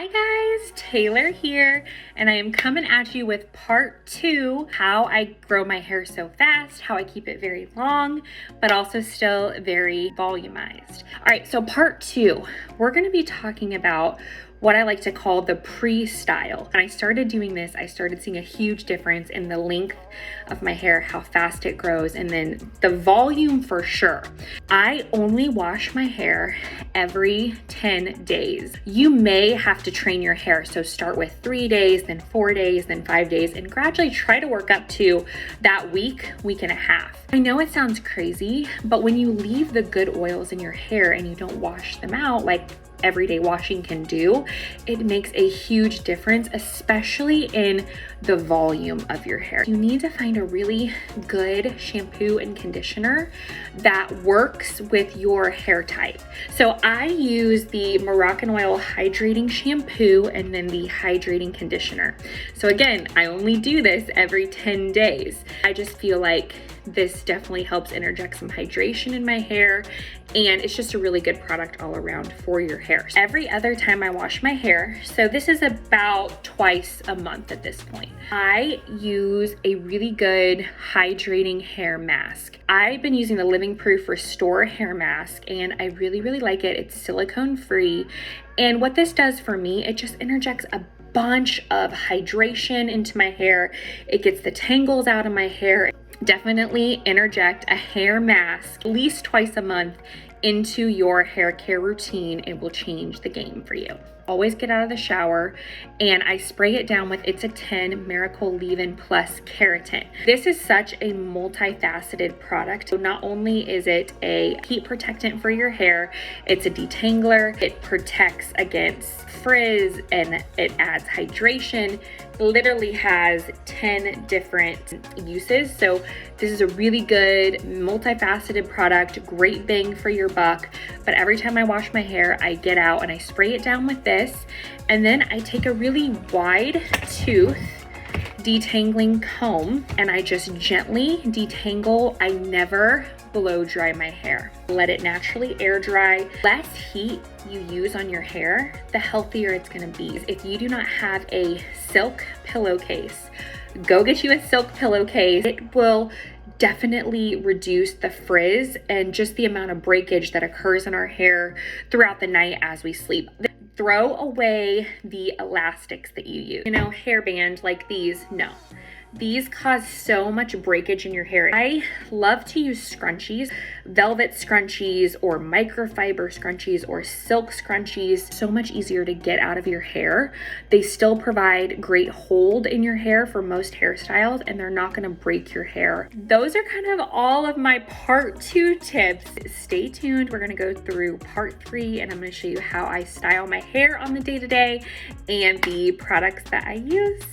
Hi guys, Taylor here, and I am coming at you with part 2, how I grow my hair so fast, how I keep it very long, but also still very volumized. All right, so part 2, we're gonna be talking about what I like to call the Prestyle. When I started doing this, I started seeing a huge difference in the length of my hair, how fast it grows, and then the volume for sure. I only wash my hair every 10 days. You may have to train your hair, so start with 3 days, then 4 days, then 5 days, and gradually try to work up to that week and a half. I know it sounds crazy, but when you leave the good oils in your hair and you don't wash them out like everyday washing can do, it makes a huge difference, especially in the volume of your hair. You need to find a really good shampoo and conditioner that works with your hair type. So I use the Moroccanoil Hydrating Shampoo and then the Hydrating Conditioner. So again, I only do this every 10 days. I just feel like this definitely helps interject some hydration in my hair, and it's just a really good product all around for your hair. Every other time I wash my hair, so this is about twice a month at this point, I use a really good hydrating hair mask. I've been using the Living Proof Restore hair mask, and I really like it. It's silicone free, and what this does for me, it just interjects a bunch of hydration into my hair. It gets the tangles out of my hair. Definitely interject a hair mask at least twice a month into your hair care routine. It will change the game for you. Always get out of the shower, and I spray it down with It's a 10 Miracle Leave-In Plus Keratin. This is such a multifaceted product. So not only is it a heat protectant for your hair, it's a detangler, it protects against frizz, and it adds hydration. It literally has 10 different uses. So this is a really good multifaceted product, great bang for your buck. But every time I wash my hair, I get out and I spray it down with this, and then I take a really wide tooth detangling comb and I just gently detangle. I never blow dry my hair. Let it naturally air dry. Less heat you use on your hair, the healthier it's gonna be. If you do not have a silk pillowcase, go get you a silk pillowcase. It will definitely reduce the frizz and just the amount of breakage that occurs in our hair throughout the night as we sleep. Throw away the elastics that you use. You know, hairband like these, no. These cause so much breakage in your hair. I love to use scrunchies, velvet scrunchies or microfiber scrunchies or silk scrunchies. So much easier to get out of your hair. They still provide great hold in your hair for most hairstyles, and they're not gonna break your hair. Those are kind of all of my part 2 tips. Stay tuned, we're gonna go through part 3, and I'm gonna show you how I style my hair on the day-to-day and the products that I use.